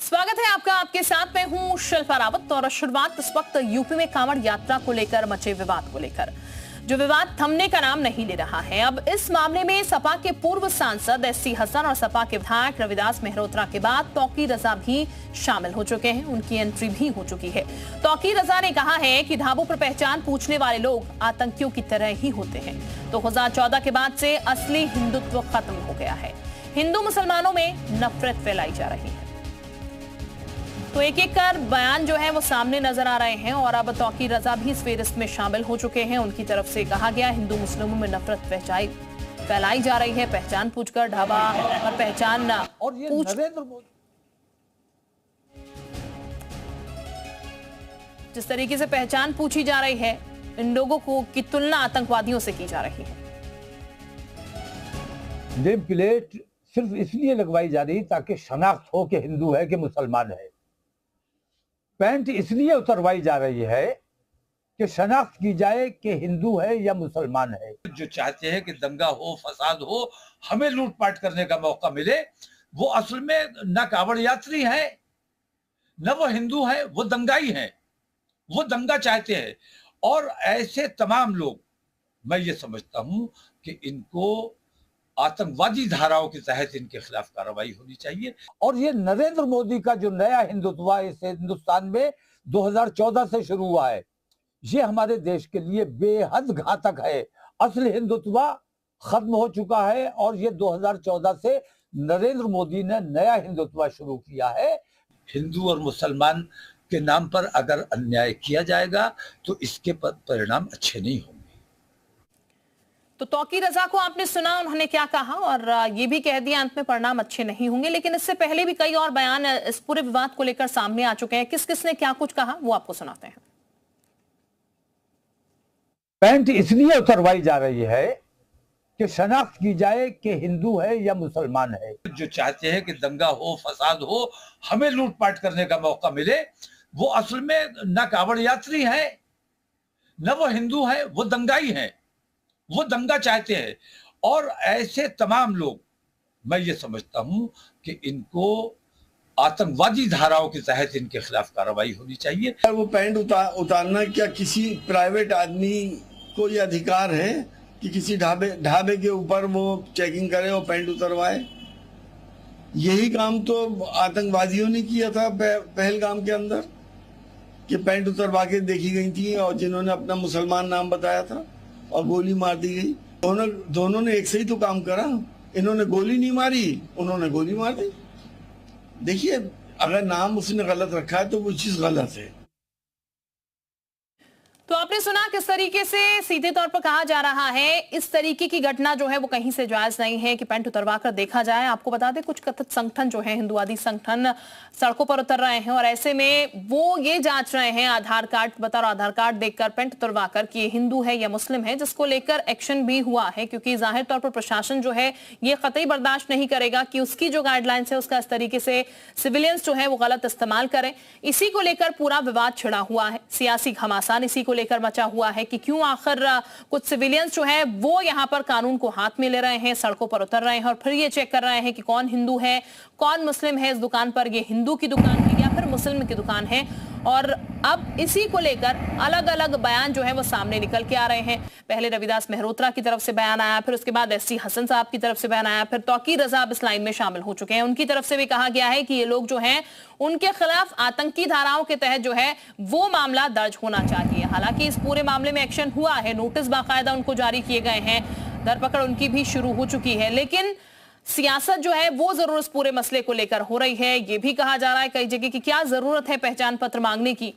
स्वागत है आपका। आपके साथ मैं हूं शिल्पा रावत और शुरुआत इस वक्त यूपी में कांवड़ यात्रा को लेकर मचे विवाद को लेकर, जो विवाद थमने का नाम नहीं ले रहा है। अब इस मामले में सपा के पूर्व सांसद एससी हसन और सपा के विधायक रविदास मेहरोत्रा के बाद तौकीर रजा भी शामिल हो चुके हैं। उनकी एंट्री भी हो चुकी है। तौकीर रजा ने कहा है कि ढाबों पर पहचान पूछने वाले लोग आतंकियों की तरह ही होते हैं। 2014 के बाद से असली हिंदुत्व खत्म हो गया है। हिंदू मुसलमानों में नफरत फैलाई जा रही है। तो एक एक कर बयान जो है वो सामने नजर आ रहे हैं और अब तौकीर रजा भी इस फेहरिस्त में शामिल हो चुके हैं। उनकी तरफ से कहा गया हिंदू मुस्लिमों में नफरत फैलाई जा रही है। पहचान पूछकर ढाबा और पहचान और ये नरेंद्र मोदी जिस तरीके से पहचान पूछी जा रही है, इन लोगों को की तुलना आतंकवादियों से की जा रही है। नेम प्लेट सिर्फ इसलिए लगवाई जा रही ताकि शनाख्त हो कि हिंदू है कि मुसलमान है। पैंट इसलिए उतरवाई जा रही है कि शनाख्त की जाए कि हिंदू है या मुसलमान है। जो चाहते हैं कि दंगा हो, फसाद हो, हमें लूटपाट करने का मौका मिले, वो असल में न कांवड़ यात्री है, न वो हिंदू है, वो दंगाई है। वो दंगा चाहते हैं। और ऐसे तमाम लोग, मैं ये समझता हूं कि इनको आतंकवादी धाराओं के तहत इनके खिलाफ कार्रवाई होनी चाहिए। और ये नरेंद्र मोदी का जो नया हिंदुत्व इस हिंदुस्तान में 2014 से शुरू हुआ है, ये हमारे देश के लिए बेहद घातक है। असली हिंदुत्व खत्म हो चुका है और ये 2014 से नरेंद्र मोदी ने नया हिंदुत्व शुरू किया है। हिंदू और मुसलमान के नाम पर अगर अन्याय किया जाएगा तो इसके परिणाम अच्छे नहीं होंगे। तो तौकीर रजा को आपने सुना, उन्होंने क्या कहा और ये भी कह दिया अंत में परिणाम अच्छे नहीं होंगे। लेकिन इससे पहले भी कई और बयान इस पूरे विवाद को लेकर सामने आ चुके हैं। किस किस ने क्या कुछ कहा वो आपको सुनाते हैं। पैंट इसलिए उतरवाई जा रही है कि शनाख्त की जाए कि हिंदू है या मुसलमान है। जो चाहते हैं कि दंगा हो, फसाद हो, हमें लूटपाट करने का मौका मिले, वो असल में न कांवड़ यात्री है, न वो हिंदू है, वो दंगाई है। वो दंगा चाहते हैं। और ऐसे तमाम लोग, मैं ये समझता हूं कि इनको आतंकवादी धाराओं के तहत इनके खिलाफ कार्रवाई होनी चाहिए। वो पैंट उतारना क्या किसी प्राइवेट आदमी को ये अधिकार है कि किसी ढाबे के ऊपर वो चेकिंग करे और पैंट उतरवाए? यही काम तो आतंकवादियों ने किया था पहलगाम के अंदर, कि पैंट उतरवा के देखी गई थी और जिन्होंने अपना मुसलमान नाम बताया था और गोली मार दी गई। दोनों ने एक से ही तो काम करा। इन्होंने गोली नहीं मारी, उन्होंने गोली मार दी। देखिए, अगर नाम उसने गलत रखा है तो वो चीज गलत है। तो आपने सुना किस तरीके से सीधे तौर पर कहा जा रहा है इस तरीके की घटना जो है वो कहीं से जायज नहीं है कि पैंट उतरवा कर देखा जाए। आपको बता दें कुछ कथित संगठन जो है, हिंदुवादी संगठन सड़कों पर उतर रहे हैं और ऐसे में वो ये जांच रहे हैं आधार कार्ड बताओ, आधार कार्ड देखकर पैंट उतरवा कर कि ये हिंदू है या मुस्लिम है, जिसको लेकर एक्शन भी हुआ है। क्योंकि जाहिर तौर पर प्रशासन जो है ये कतई बर्दाश्त नहीं करेगा कि उसकी जो गाइडलाइंस है उसका इस तरीके से सिविलियंस जो है वो गलत इस्तेमाल करें। इसी को लेकर पूरा विवाद छिड़ा हुआ है, सियासी घमासान इसी को लेकर मचा हुआ है कि क्यों आखिर कुछ सिविलियंस जो है वो यहां पर कानून को हाथ में ले रहे हैं, सड़कों पर उतर रहे हैं और फिर ये चेक कर रहे हैं कि कौन हिंदू है, कौन मुस्लिम है। इस दुकान पर ये हिंदू की दुकान है या फिर मुस्लिम की दुकान है। और अब इसी को लेकर अलग अलग बयान जो है वो सामने निकल के आ रहे हैं। पहले रविदास मेहरोत्रा की तरफ से बयान आया, फिर उसके बाद एससी हसन साहब की तरफ से बयान आया, फिर तौकीर रजा अब इस लाइन में शामिल हो चुके हैं। उनकी तरफ से भी कहा गया है कि ये लोग जो हैं उनके खिलाफ आतंकी धाराओं के तहत जो है वो मामला दर्ज होना चाहिए। हालांकि इस पूरे मामले में एक्शन हुआ है, नोटिस बाकायदा उनको जारी किए गए हैं, धरपकड़ उनकी भी शुरू हो चुकी है। लेकिन सियासत जो है वो जरूर इस पूरे मसले को लेकर हो रही है। ये भी कहा जा रहा है कई जगह कि क्या जरूरत है पहचान पत्र मांगने की।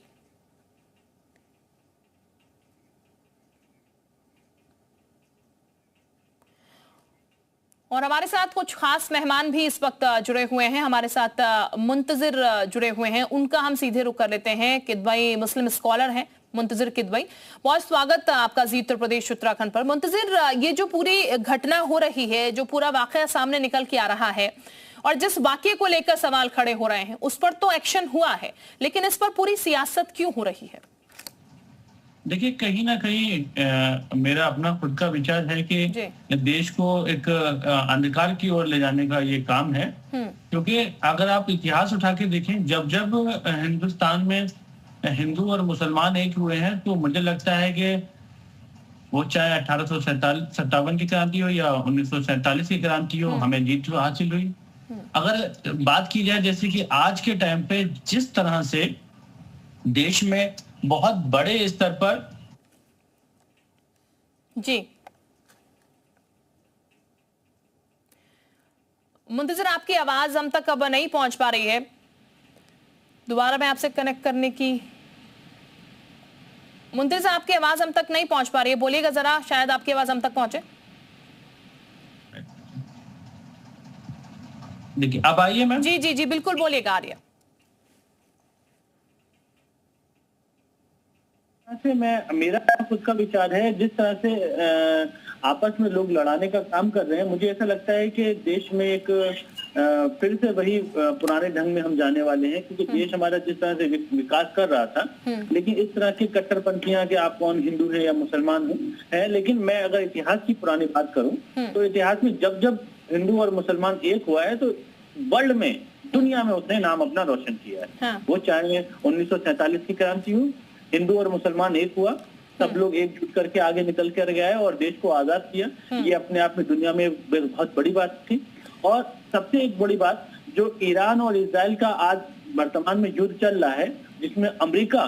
और हमारे साथ कुछ खास मेहमान भी इस वक्त जुड़े हुए हैं, हमारे साथ मुंतजिर जुड़े हुए हैं। उनका हम सीधे रुख कर लेते हैं। किदवई मुस्लिम स्कॉलर हैं मुंतजिर किदवई, बहुत स्वागत आपका जी उत्तर प्रदेश उत्तराखंड पर। मुंतजिर, ये जो पूरी घटना हो रही है, जो पूरा वाकया सामने निकल के आ रहा है और जिस वाकये को लेकर सवाल खड़े हो रहे हैं, उस पर तो एक्शन हुआ है, लेकिन इस पर पूरी सियासत क्यों हो रही है? देखिए, कहीं ना कहीं मेरा अपना खुद का विचार है कि देश को एक अंधकार की ओर ले जाने का ये काम है। क्योंकि अगर आप इतिहास उठा के देखें, जब जब हिंदुस्तान में हिंदू और मुसलमान एक हुए हैं, तो मुझे लगता है कि वो चाहे 1857 की क्रांति हो या 1947 की क्रांति हो, हमें जीत हासिल हुई। अगर बात की जाए जैसे कि आज के टाइम पे जिस तरह से देश में बहुत बड़े स्तर पर जी मुंतजिर, आपकी आवाज हम तक अब नहीं पहुंच पा रही है। दोबारा मैं आपसे कनेक्ट करने की मुंतजिर, आपकी आवाज हम तक नहीं पहुंच पा रही है, बोलिएगा जरा, शायद आपकी आवाज हम तक पहुंचे। देखिए, अब आइए मैम। जी जी जी बिल्कुल, बोलिएगा, आ रही है। मेरा खुद का विचार है, जिस तरह से आपस में लोग लड़ाने का काम कर रहे हैं, मुझे ऐसा लगता है कि देश में एक फिर से वही पुराने ढंग में हम जाने वाले हैं। क्योंकि देश हमारा जिस तरह से विकास कर रहा था, लेकिन इस तरह की कट्टरपंथियां कि आप कौन हिंदू है या मुसलमान है। लेकिन मैं अगर इतिहास की पुरानी बात करूं तो इतिहास में जब जब हिंदू और मुसलमान एक हुआ है तो वर्ल्ड में, दुनिया में उसने नाम अपना रोशन किया है। वो चाहे 1947 की क्रांति हो, हिंदू और मुसलमान एक हुआ, सब लोग एकजुट करके आगे निकल कर गए और देश को आजाद किया। ये अपने आप में दुनिया में बहुत बड़ी बात थी। और सबसे एक बड़ी बात, जो ईरान और इजराइल का आज वर्तमान में युद्ध चल रहा है, जिसमें अमेरिका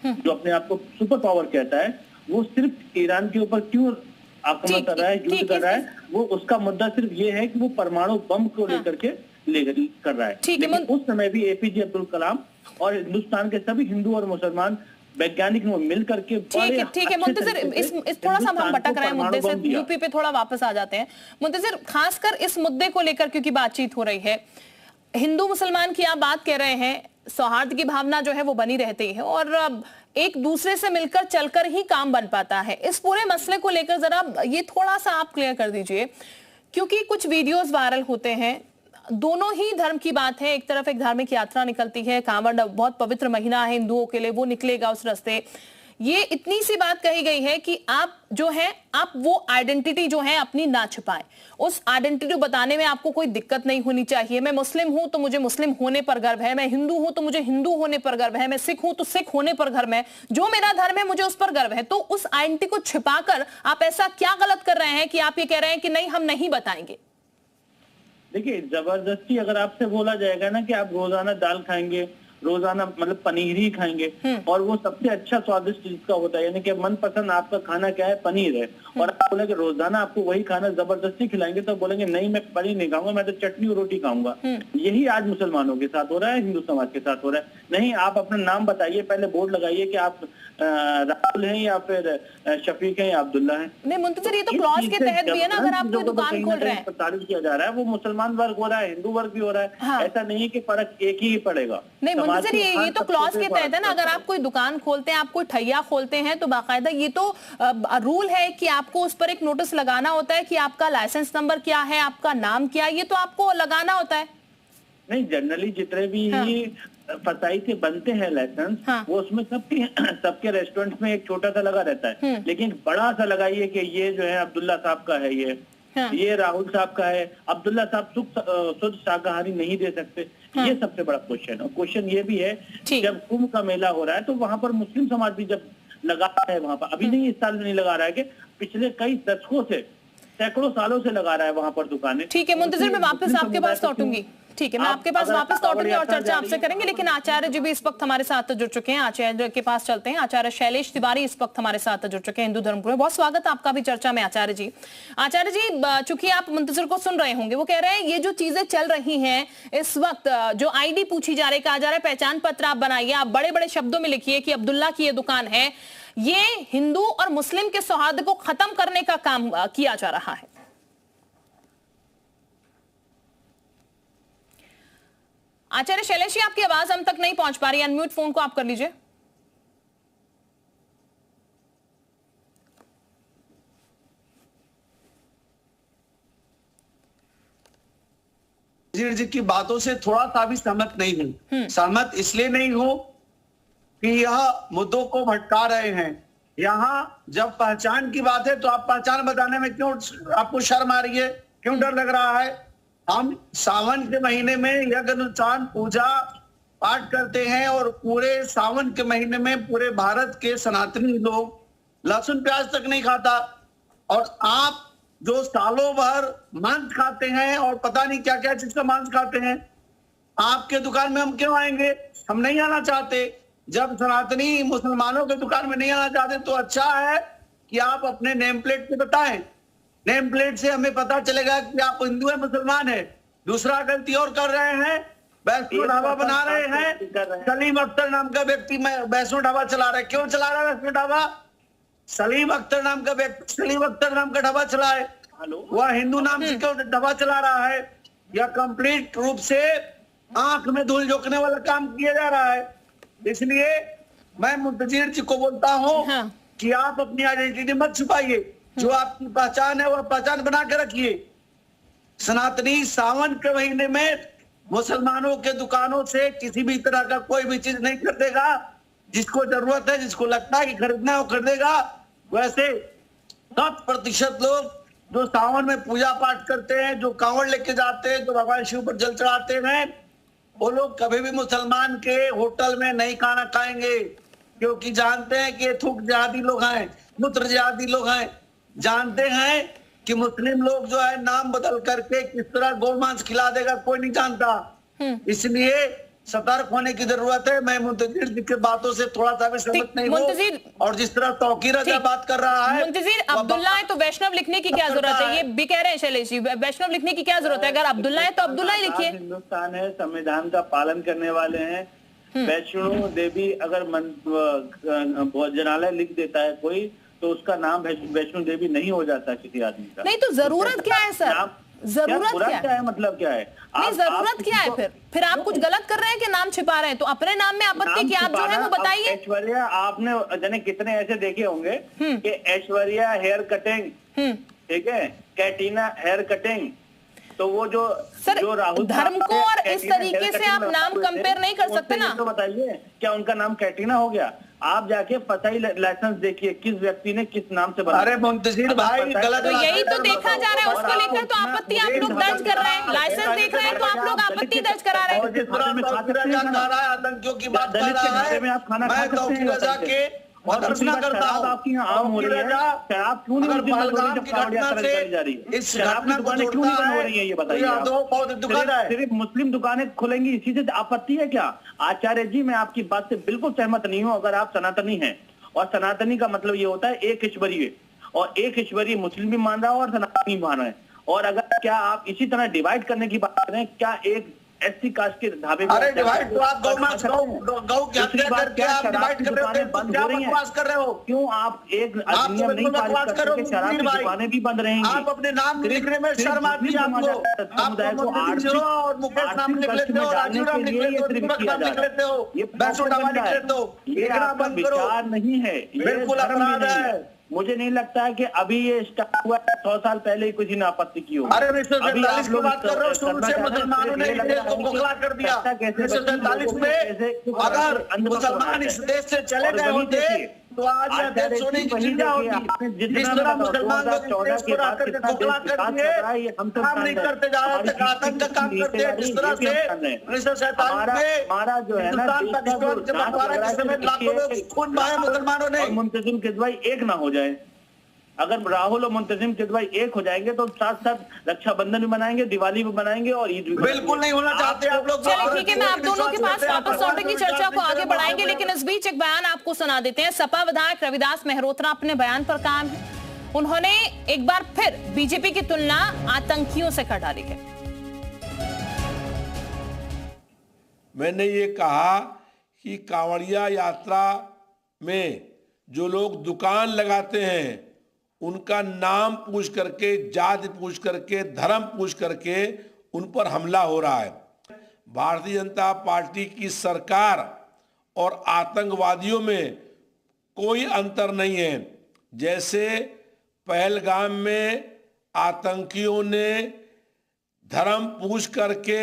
जो अपने आप को सुपर पावर कहता है, वो सिर्फ ईरान के ऊपर क्यों आक्रमण कर रहा है, युद्ध कर रहा है, वो उसका मुद्दा सिर्फ ये है कि वो परमाणु बम को लेकर के कर रहा है। लेकिन उस समय भी एपीजे अब्दुल कलाम और हिंदुस्तान के सभी हिंदू और मुसलमान वैज्ञानिक मिल करके ठीक है मुंतजिर, इस थोड़ा सा हम भटक रहे हैं मुद्दे से, यूपी पे थोड़ा वापस आ जाते हैं। मुंतजिर, खासकर इस मुद्दे को लेकर क्योंकि बातचीत हो रही है, हिंदू मुसलमान की आप बात कर रहे हैं, सौहार्द की भावना जो है वो बनी रहती है और एक दूसरे से मिलकर चलकर ही काम बन पाता है। इस पूरे मसले को लेकर जरा ये थोड़ा सा आप क्लियर कर दीजिए, क्योंकि कुछ वीडियोस वायरल होते हैं, दोनों ही धर्म की बात है। एक तरफ एक धार्मिक यात्रा निकलती है, कांवड़ बहुत पवित्र महीना है हिंदुओं के लिए, वो निकलेगा उस रास्ते। ये इतनी सी बात कही गई है कि आप जो है, आप वो आइडेंटिटी जो है अपनी ना छुपाएं। उस आइडेंटिटी बताने में आपको कोई दिक्कत नहीं होनी चाहिए। मैं मुस्लिम हूं तो मुझे मुस्लिम होने पर गर्व है, मैं हिंदू हूं तो मुझे हिंदू होने पर गर्व है, मैं सिख हूं तो सिख होने पर गर्व है, जो मेरा धर्म है मुझे उस पर गर्व है। तो उस आइडेंटिटी को छिपाकर आप ऐसा क्या गलत कर रहे हैं कि आप ये कह रहे हैं कि नहीं हम नहीं बताएंगे? देखिए, जबरदस्ती अगर आपसे बोला जाएगा ना कि आप रोजाना दाल खाएंगे, रोजाना मतलब पनीर ही खाएंगे, और वो सबसे अच्छा स्वादिष्ट जिसका होता है, यानी कि मनपसंद आपका खाना क्या है, पनीर है, और आप बोलेंगे रोजाना आपको वही खाना जबरदस्ती खिलाएंगे, तो बोलेंगे नहीं मैं पनीर नहीं खाऊंगा, मैं तो चटनी और रोटी खाऊंगा। यही आज मुसलमानों के साथ हो रहा है, हिंदू समाज के साथ हो रहा है। नहीं, आप अपना नाम बताइए, पहले बोर्ड लगाइए कि आप राहुल हैं या फिर शफीक हैं या अब्दुल्ला हैं। नहीं मुंतजिर, ये तो क्लॉज के तहत भी है ना, अगर आप कोई दुकान खोल रहे हैं, प्रताड़ित किया जा रहा है, वो मुसलमान वर्ग हो रहा है, हिंदू वर्ग भी हो रहा है। हाँ। ऐसा नहीं है कि फर्क एक ही पड़ेगा। नहीं मुंतजिर, ये तो क्लॉज के तहत है ना। अगर आप कोई दुकान खोलते हैं, आप कोई ठैया खोलते हैं, तो बाकायदा ये तो रूल है कि आपको उस पर एक नोटिस लगाना होता है कि आपका लाइसेंस नंबर क्या है, आपका नाम क्या है, ये तो आपको लगाना होता है। नहीं, जनरली जितने भी फसाई के बनते हैं लाइसेंस, वो उसमें सबके रेस्टोरेंट में एक छोटा सा लगा रहता है, लेकिन बड़ा सा लगाइए कि ये जो है अब्दुल्ला साहब का है, ये राहुल साहब का है। अब्दुल्ला साहब शुद्ध शाकाहारी नहीं दे सकते, ये सबसे बड़ा क्वेश्चन। और क्वेश्चन ये भी है, जब कुंभ का मेला हो रहा है तो वहां पर मुस्लिम समाज भी जब लगा रहा है वहां पर, अभी नहीं, इस साल में नहीं लगा रहा है, कि पिछले कई दशकों से, सैकड़ों सालों से लगा रहा है वहां पर दुकानें। ठीक है मुंतजिर, मैं वापस आपके पास लौटूंगी। ठीक है, मैं आपके पास वापस लौटूंगी और चर्चा आपसे करेंगे, लेकिन आचार्य जी भी इस वक्त हमारे साथ जुड़ चुके हैं। आचार्य के पास चलते हैं। आचार्य शैलेश तिवारी इस वक्त हमारे साथ जुड़ चुके हैं हिंदू धर्म गुरु। बहुत स्वागत आपका भी चर्चा में आचार्य जी। आचार्य जी, चूंकि आप मुंतजिर को सुन रहे होंगे, वो कह रहे हैं ये जो चीजें चल रही हैं इस वक्त, जो आईडी पूछी जा रही, कहा जा रहा है पहचान पत्र आप बनाइए, आप बड़े बड़े शब्दों में लिखिए कि अब्दुल्ला की ये दुकान है, ये हिंदू और मुस्लिम के सौहार्द को खत्म करने का काम किया जा रहा है। आचार्य शैलेश जी, आपकी आवाज हम तक नहीं पहुंच पा रही है, अनम्यूट फोन को आप कर लीजिए। जी की बातों से थोड़ा सा भी सहमत नहीं हूं। सहमत इसलिए नहीं हूं कि यह मुद्दों को भटका रहे हैं, यहाँ जब पहचान की बात है तो आप पहचान बताने में क्यों आपको शर्म आ रही है, क्यों डर लग रहा है? हम सावन के महीने में यज्ञ अनुष्ठान पूजा पाठ करते हैं और पूरे सावन के महीने में पूरे भारत के सनातनी लोग लहसुन प्याज तक नहीं खाता, और आप जो सालों भर मांस खाते हैं और पता नहीं क्या क्या चीज का मांस खाते हैं, आपके दुकान में हम क्यों आएंगे? हम नहीं आना चाहते। जब सनातनी मुसलमानों के दुकान में नहीं आना चाहते तो अच्छा है कि आप अपने नेम प्लेट पे बताएं। नेम प्लेट से हमें पता चलेगा कि आप हिंदू है मुसलमान है। दूसरा गलती और कर रहे हैं, वैष्णो ढाबा बना रहे हैं। सलीम अख्तर नाम का व्यक्ति वैष्णो ढाबा चला रहा है। क्यों चला रहा है वैष्णो ढाबा? सलीम अख्तर नाम का व्यक्ति सलीम अख्तर नाम का ढाबा चला है, वह हिंदू नाम से क्यों ढाबा चला रहा है? यह कंप्लीट रूप से आंख में धूल झोंकने वाला काम किया जा रहा है। इसलिए मैं मुंतजिर जी को बोलता हूँ कि आप अपनी आइडेंटिटी मत छुपाइए। जो आपकी पहचान है वह पहचान बना के रखिए। सनातनी सावन के महीने में मुसलमानों के दुकानों से किसी भी तरह का कोई भी चीज नहीं खरीदेगा। जिसको जरूरत है, जिसको लगता है कि खरीदना है वो खरीदेगा। वैसे 100% लोग जो सावन में पूजा पाठ करते हैं, जो कांवड़ लेके जाते हैं, जो भगवान शिव पर जल चढ़ाते हैं, वो लोग कभी भी मुसलमान के होटल में नहीं खाना खाएंगे, क्योंकि जानते हैं कि ये थूक जिहादी लोग हैं, मूत्र जिहादी लोग हैं। जानते हैं कि मुस्लिम लोग जो है नाम बदल करके किस तरह गोमांस खिला देगा कोई नहीं जानता। इसलिए सतर्क होने की जरूरत है। मैं मुंतजिर जी की बातों से थोड़ा सा भी सहमत नहीं हूँ, और जिस तरह तौकीर रजा बात कर रहा है मुंतजिर, अब्दुल्ला है तो वैष्णव लिखने की क्या जरूरत है? ये भी कह रहे हैं शैलेश जी, वैष्णव लिखने की क्या जरूरत है? अगर अब्दुल्ला है तो अब्दुल्ला ही लिखिए। हिंदुस्तान है, संविधान का पालन करने वाले हैं। वैष्णो देवी अगर भोजनालय लिख देता है कोई, तो उसका नाम वैष्णो देवी नहीं हो जाता किसी आदमी का। नहीं तो जरूरत क्या है सर? जरूरत क्या है? मतलब क्या है? नहीं जरूरत क्या है? फिर आप कुछ गलत कर रहे हैं कि नाम छिपा रहे हैं? तो अपने नाम में आपत्ति क्या आप जो है वो बताइए। ऐश्वर्या, आपने जाने कितने ऐसे देखे होंगे कि ऐश्वर्या हेयर कटिंग, ठीक है, कैटरीना हेयर कटिंग, तो वो जो सर जो राहुल धर्म को और इस तरीके से आप नाम कंपेयर नहीं कर सकते ना। तो बताइए क्या उनका नाम कैटरीना हो गया? आप जाके फसाई लाइसेंस देखिए किस व्यक्ति ने किस नाम से बनाया। अरे मुंतजिर भाई गलत, तो यही तो देखा जा रहा है, उसको लेकर तो आपत्ति आप लोग दर्ज कर रहे हैं। लाइसेंस देख रहे हैं तो आप लोग आपत्ति दर्ज करा रहे हैं। जिस तरह आतंकियों की बात कर रहा है, मैं तौकीर रजा के प्रदर्शना करता हूँ। आपकी यहाँ आम हो रही है, शराब क्यों नहीं जा रही है? इस घटना को क्यों नहीं बंद हो रही है ये बताइए। सिर्फ मुस्लिम दुकानें खुलेंगी इसी से आपत्ति है क्या? आचार्य जी, मैं आपकी बात से बिल्कुल सहमत नहीं हूँ। अगर आप सनातनी हैं, और सनातनी का मतलब ये होता है एक ईश्वरीय, और एक ईश्वरीय मुस्लिम भी मान रहा है और सनातनी भी मान रहे हैं। और अगर क्या आप इसी तरह डिवाइड करने की बात करें, क्या एक एससी कास्ट के ढाबे में अरे डिवाइड तो आप गौ की हत्या करके आप डिवाइड कर रहे हो, क्या बकवास कर रहे हो? क्यों आप एक अधिनियम नहीं पारित करके शराब की दुकानें भी बंद रहेंगी? आप अपने नाम लिखने में शर्म आती है आपको। आप और मुकेश नाम लिख लेते हो, राजू नाम लिख लेते हो, दीपक नाम लिख लेते हो, वैष्णो ढाबा लिख लेते हो। ये आपका विचार नहीं है, बिल्कुल अपराध है। मुझे नहीं लगता है कि अभी ये स्टार्ट हुआ है, 100 साल पहले ही किसी ने आपत्ति की होगी। अरे 1947 की बात कर रहे हो, शुरू से मुसलमानों ने इस देश को खोखला कर दिया। 1947 में अगर मुसलमान इस देश से चले गए होते तो आज यह देश सोने की चिड़िया होती। जिस तरह मुसलमान लोग इस देश को रख करके खोखला कर दिए, काम नहीं करते जा रहे थे, आतंक का काम करते हैं। जिस तरह से 1947 में हिंदुस्तान पाकिस्तान के बंटवारे के समय लाखों लोग खून बहाए मुसलमानों ने। मुंतजिम किदवाई एक ना हो जाए, अगर राहुल और मुंतजिम किदवाई एक हो जाएंगे तो साथ साथ रक्षाबंधन भी मनाएंगे, दिवाली भी मनाएंगे और ईद भी। बिल्कुल नहीं होना चाहते आप लोग। चलिए ठीक है, मैं आप दोनों के पास वापस लौटेंगे, चर्चा को आगे बढ़ाएंगे, लेकिन इस बीच एक बयान आपको सुना देते हैं। सपा विधायक रविदास मेहरोत्रा अपने बयान पर कायम है। उन्होंने एक बार फिर बीजेपी की तुलना आतंकियों से कर डाली है। मैंने ये कहा कि कांवड़िया यात्रा में जो लोग दुकान लगाते हैं उनका नाम पूछ करके, जाति पूछ करके, धर्म पूछ करके उन पर हमला हो रहा है। भारतीय जनता पार्टी की सरकार और आतंकवादियों में कोई अंतर नहीं है। जैसे पहलगाम में आतंकियों ने धर्म पूछ करके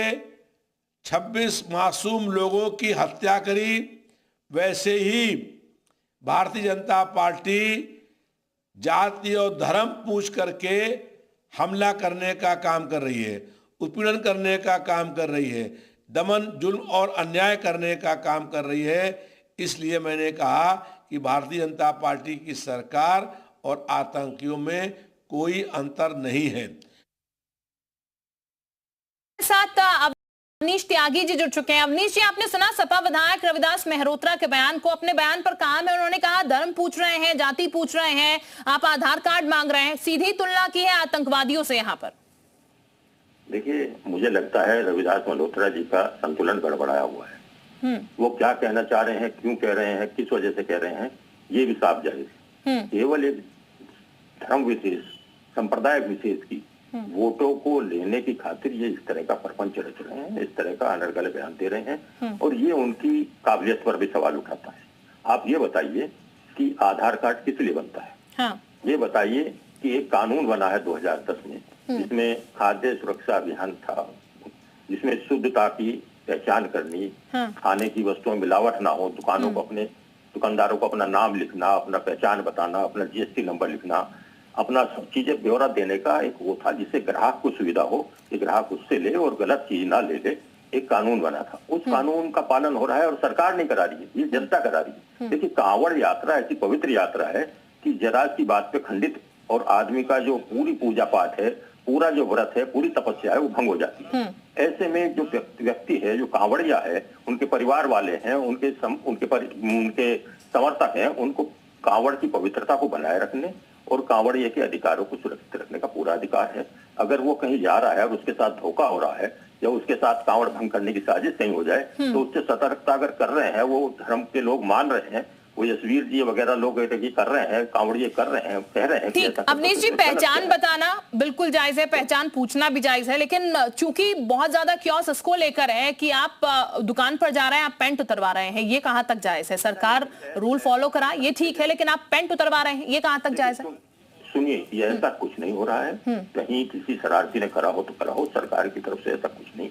26 मासूम लोगों की हत्या करी, वैसे ही भारतीय जनता पार्टी जाति और धर्म पूछ करके हमला करने का काम कर रही है, उत्पीड़न करने का काम कर रही है, दमन जुल्म और अन्याय करने का काम कर रही है। इसलिए मैंने कहा कि भारतीय जनता पार्टी की सरकार और आतंकियों में कोई अंतर नहीं है। साथ अवनीश त्यागी जी जुड़ चुके हैं। अवनीश जी, आपने सुना सपा विधायक रविदास मेहरोत्रा के बयान को। अपने बयान पर कहा है, उन्होंने कहा धर्म पूछ रहे हैं, जाति पूछ रहे हैं, आप आधार कार्ड मांग रहे हैं, सीधी तुलना की है आतंकवादियों से। यहाँ पर देखिए, मुझे लगता है रविदास मेहरोत्रा जी का संतुलन गड़बड़ाया हुआ है। वो क्या कहना चाह रहे हैं, क्यों कह रहे हैं, किस वजह से कह रहे हैं, ये भी साफ जाहिर है। केवल एक धर्म विशेष, संप्रदाय विशेष की वोटों को लेने की खातिर ये इस तरह का प्रपंच रच रहे हैं, इस तरह का अनर्गल बयान दे रहे हैं, और ये उनकी काबिलियत पर भी सवाल उठाता है। आप ये बताइए कि आधार कार्ड किस लिए बनता है? हाँ। ये बताइए कि एक कानून बना है 2010 में, जिसमें खाद्य सुरक्षा अभियान था, जिसमें शुद्धता की पहचान करनी, खाने की वस्तुओं में मिलावट ना हो, दुकानों को अपने दुकानदारों को अपना नाम लिखना, अपना पहचान बताना, अपना जीएसटी नंबर लिखना, अपना सब चीजें ब्यौरा देने का एक वो था, जिससे ग्राहक को सुविधा हो कि ग्राहक उससे ले और गलत चीज ना ले ले। एक कानून बना था, उस कानून का पालन हो रहा है और सरकार नहीं करा रही है, ये जनता करा रही है। देखिए, कांवड़ यात्रा ऐसी पवित्र यात्रा है कि जरा की बात पे खंडित और आदमी का जो पूरी पूजा पाठ है, पूरा जो व्रत है, पूरी तपस्या है, वो भंग हो जाती है। ऐसे में जो व्यक्ति है, जो कांवड़िया है, उनके परिवार वाले हैं, उनके समर्थक हैं, उनको कांवड़ की पवित्रता को बनाए रखने और कांवड़िया के अधिकारों को सुरक्षित रखने का पूरा अधिकार है। अगर वो कहीं जा रहा है और उसके साथ धोखा हो रहा है या उसके साथ कांवड़ भंग करने की साजिश कहीं हो जाए, तो उससे सतर्कता अगर कर रहे हैं, वो धर्म के लोग मान रहे हैं, वो यशवीर जी वगैरह लोग कर रहे हैं, कांवड़िए कर रहे हैं, कह रहे हैं। ठीक, अवनीश जी, पहचान बताना बिल्कुल जायज है, पहचान पूछना भी जायज है, लेकिन चूंकि बहुत ज्यादा क्योस इसको लेकर है कि आप दुकान पर जा रहे हैं, आप पेंट उतरवा रहे हैं, ये कहां तक जायज है? सरकार रूल फॉलो कराए, ये ठीक है, लेकिन आप पेंट उतरवा रहे हैं, ये कहां तक जायज है? सुनिए, ये ऐसा कुछ नहीं हो रहा है। कहीं किसी शरारती ने करा हो तो करा हो, सरकार की तरफ से ऐसा कुछ नहीं।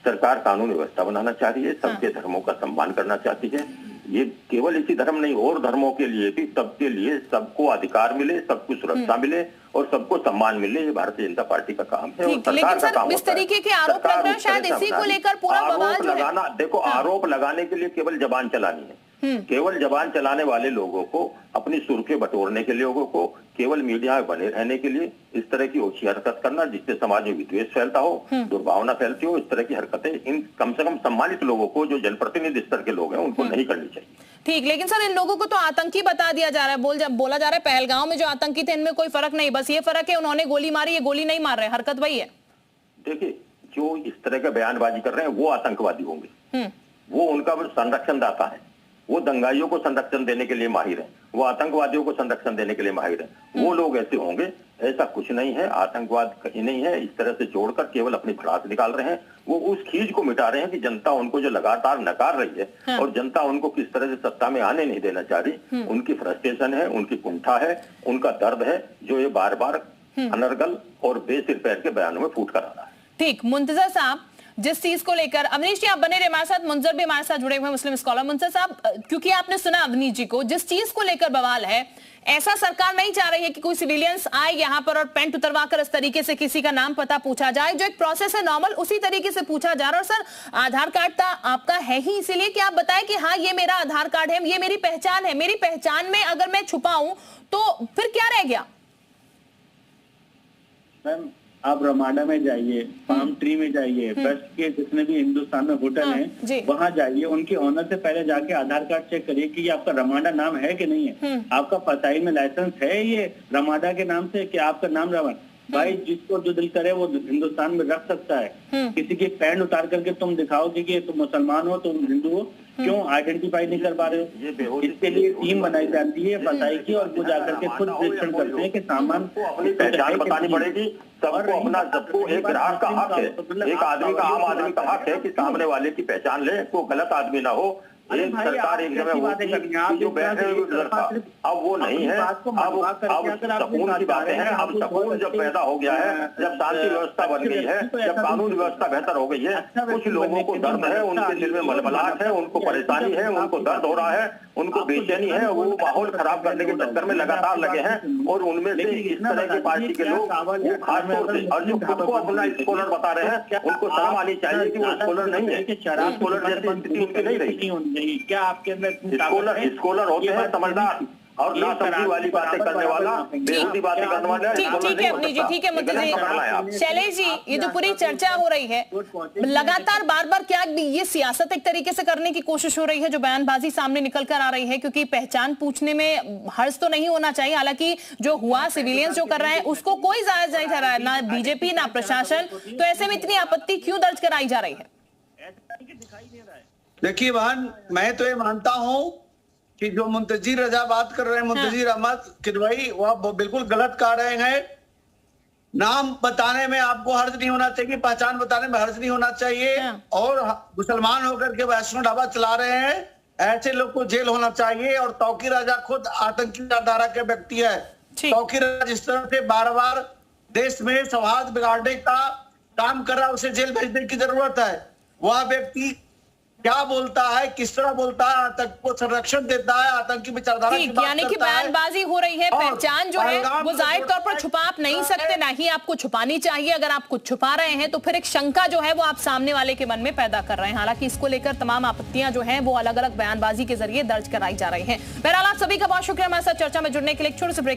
सरकार कानून व्यवस्था बनाना चाह रही है, सबके धर्मों का सम्मान करना चाहती है। ये केवल इसी धर्म नहीं, और धर्मों के लिए भी, सबके लिए, सबको अधिकार मिले, सबको सुरक्षा मिले और सबको सम्मान मिले, ये भारतीय जनता पार्टी का काम है। और सरकार का काम इस तरीके के आरोप लग रहे हैं, शायद इसी को लेकर पूरा बवाल जो है। देखो, आरोप लगाने के लिए केवल जबान चलानी है। केवल जबान चलाने वाले लोगों को, अपनी सुर्खियां बटोरने के लोगों को, केवल मीडिया में बने रहने के लिए इस तरह की ओछी हरकत करना, जिससे समाज में विद्वेष फैलता हो, दुर्भावना फैलती हो, इस तरह की हरकतें इन कम से कम सम्मानित लोगों को, जो जनप्रतिनिधि स्तर के लोग हैं, उनको नहीं करनी चाहिए। ठीक, लेकिन सर, इन लोगों को तो आतंकी बता दिया जा रहा है, बोला जा रहा है पहलगांव में जो आतंकी थे, इनमें कोई फर्क नहीं, बस ये फर्क है उन्होंने गोली मारी, ये गोली नहीं मार रहे, हरकत वही है। देखिए, जो इस तरह का बयानबाजी कर रहे हैं वो आतंकवादी होंगे, वो उनका संरक्षण दाता है, वो दंगाइयों को संरक्षण देने के लिए माहिर हैं, वो आतंकवादियों को संरक्षण देने के लिए माहिर हैं, वो लोग ऐसे होंगे। ऐसा कुछ नहीं है, आतंकवाद कहीं नहीं है। इस तरह से जोड़कर केवल अपनी भड़ास निकाल रहे हैं, वो उस खींच को मिटा रहे हैं कि जनता उनको जो लगातार नकार रही है और जनता उनको किस तरह से सत्ता में आने नहीं देना चाह रही, उनकी फ्रस्ट्रेशन है, उनकी कुंठा है, उनका दर्द है, जो ये बार बार अनर्गल और बेसिर पैर के बयानों में फूट कर आ रहा है। ठीक, मुंतजर साहब, जिस चीज को लेकर, अवनीश जी आप बने रहे हमारे साथ, मुंजर भी हमारे साथ जुड़े हुए मुस्लिम स्कॉलर। मुंजर साहब, क्योंकि आपने सुना अवनीश जी को, जिस चीज को लेकर बवाल है, ऐसा सरकार नहीं चाह रही है कि कोई सिविलियंस आए यहाँ पर और पेंट उतरवा कर इस तरीके से किसी का नाम पता पूछा जाए, जो एक प्रोसेस है नॉर्मल, उसी तरीके से पूछा जा रहा है। और सर, आधार कार्ड आपका है ही इसीलिए कि आप बताएं कि हाँ, ये मेरा आधार कार्ड है, ये मेरी पहचान है, मेरी पहचान में अगर मैं छुपाऊं तो फिर क्या रह गया? मैम, आप रमाडा में जाइए, पाम ट्री में जाइए, बेस्ट के जितने भी हिंदुस्तान में होटल हैं, वहां जाइए, उनके ऑनर से पहले जाके आधार कार्ड चेक करिए कि आपका रमाडा नाम है कि नहीं है, आपका फसाई में लाइसेंस है ये रमाडा के नाम से कि आपका नाम रमाडा। भाई, जिसको जो दिल करे वो हिंदुस्तान में रख सकता है। किसी की पैंट उतार करके तुम दिखाओ कि तुम मुसलमान हो, तुम हिंदू हो, क्यों आइडेंटिफाई नहीं कर पा रहे हो? इसके लिए टीम बनाई जाती है फसाई की, और वो जाकर के खुद निरीक्षण करते हैं कि सामान को अपनी पहचान बतानी पड़ेगी। सबको अपना, सबको एक ग्राहक का हक है, एक आदमी का, आम आदमी का हक है कि सामने वाले की पहचान ले, कोई गलत आदमी ना हो। एक सरकार एक जगह होती जो बैठे लड़का, अब वो नहीं है। अब सकून की बातें हैं। अब सकून जब पैदा हो गया है, जब शांति व्यवस्था बन गई है, जब कानून व्यवस्था बेहतर हो गई है, कुछ लोगों को दर्द है, उनके दिल में मलमलाहट है, उनको परेशानी है, उनको दर्द हो रहा है, उनको बेचैनी है और वो माहौल खराब करने के चक्कर में लगातार लगे हैं। और उनमें से इस तरह की पार्टी के लोग वो खासतौर से, और जो खुद को अपना स्कॉलर बता रहे हैं, उनको शर्म आनी चाहिए कि वो स्कॉलर नहीं है। स्कॉलर जैसी स्थिति उनकी नहीं रही। क्या आपके अंदर स्कॉलर होते हैं समझदार और ना समझी वाली बातें करने वाला, बेहूदी बातें करने वाला। ठीक है अपनी जी, ठीक है मुंतजी। शैलेश जी, ये जो पूरी चर्चा हो रही है लगातार बार बार, क्या ये सियासत एक तरीके से करने की कोशिश हो रही है जो बयानबाजी सामने निकल कर आ रही है? क्योंकि पहचान पूछने में हर्ज तो नहीं होना चाहिए, हालांकि जो हुआ सिविलियंस जो कर रहे हैं उसको कोई जायज नहीं ठहरा है, ना बीजेपी ना प्रशासन, तो ऐसे में इतनी आपत्ति क्यों दर्ज कराई जा रही है? देखिए बहन, मैं तो ये मानता हूं कि जो मुंतजीर रजा बात कर रहे हैं, मुंतजीर अहमद किदवई, वह बिल्कुल गलत कह रहे हैं। नाम बताने में आपको हर्ज नहीं होना चाहिए, पहचान बताने में हर्ज नहीं होना चाहिए। और मुसलमान होकर के वैष्णो ढाबा चला रहे हैं, ऐसे लोग को जेल होना चाहिए। और तौकीर राजा खुद आतंकी धारा के व्यक्ति है। तौकीर राजा जिस तरह से बार बार देश में सौहार्द बिगाड़ने का काम कर रहा है, उसे जेल भेजने की जरूरत है। वह व्यक्ति क्या बोलता है, किस तरह बोलता है, आतंक को संरक्षण देता है, आतंकी विचारधारा की बात यानी कि करता है। बयानबाजी हो रही है, पहचान जो है वो जाहिर तौर पर छुपा आप नहीं सकते, ना ही आपको छुपानी चाहिए। अगर आप कुछ छुपा रहे हैं तो फिर एक शंका जो है वो आप सामने वाले के मन में पैदा कर रहे हैं। हालांकि इसको लेकर तमाम आपत्तियां जो हैं वो अलग अलग बयानबाजी के जरिए दर्ज कराई जा रही हैं। बहरहाल आप सभी का बहुत शुक्रिया हमारे साथ चर्चा में जुड़ने के लिए। एक छोटे से ब्रेक